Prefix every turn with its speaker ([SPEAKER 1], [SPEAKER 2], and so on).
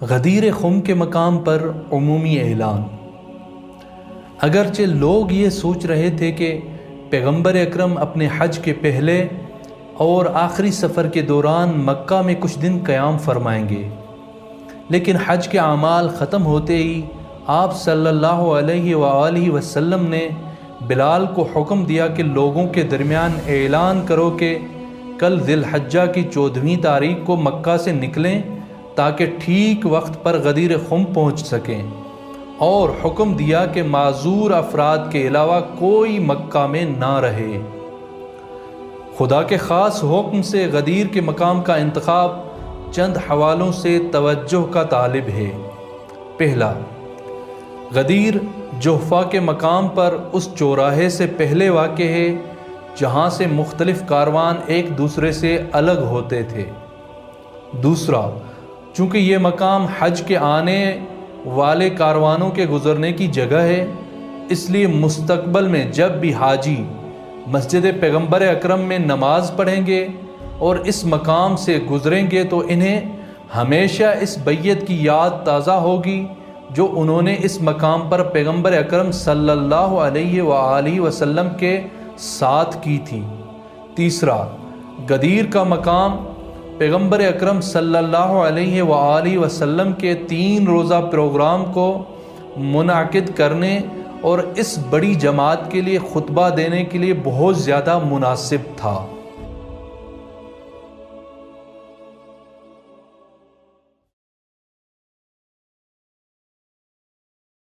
[SPEAKER 1] غدیر خم کے مقام پر عمومی اعلان۔ اگرچہ لوگ یہ سوچ رہے تھے کہ پیغمبر اکرم اپنے حج کے پہلے اور آخری سفر کے دوران مکہ میں کچھ دن قیام فرمائیں گے، لیکن حج کے اعمال ختم ہوتے ہی آپ صلی اللہ علیہ وآلہ وسلم نے بلال کو حکم دیا کہ لوگوں کے درمیان اعلان کرو کہ کل ذی الحجہ کی 14ویں تاریخ کو مکہ سے نکلیں تاکہ ٹھیک وقت پر غدیر خم پہنچ سکیں، اور حکم دیا کہ معذور افراد کے علاوہ کوئی مکہ میں نہ رہے۔ خدا کے خاص حکم سے غدیر کے مقام کا انتخاب چند حوالوں سے توجہ کا طالب ہے۔ پہلا، غدیر جحفہ کے مقام پر اس چوراہے سے پہلے واقع ہے جہاں سے مختلف کاروان ایک دوسرے سے الگ ہوتے تھے۔ دوسرا، چونکہ یہ مقام حج کے آنے والے کاروانوں کے گزرنے کی جگہ ہے، اس لیے مستقبل میں جب بھی حاجی مسجد پیغمبر اکرم میں نماز پڑھیں گے اور اس مقام سے گزریں گے تو انہیں ہمیشہ اس بیعت کی یاد تازہ ہوگی جو انہوں نے اس مقام پر پیغمبر اکرم صلی اللہ علیہ وآلہ وسلم کے ساتھ کی تھی۔ تیسرا، غدیر کا مقام پیغمبر اکرم صلی اللہ علیہ وآلہ وسلم کے 3 روزہ پروگرام کو منعقد کرنے اور اس بڑی جماعت کے لیے خطبہ دینے کے لیے بہت زیادہ مناسب تھا۔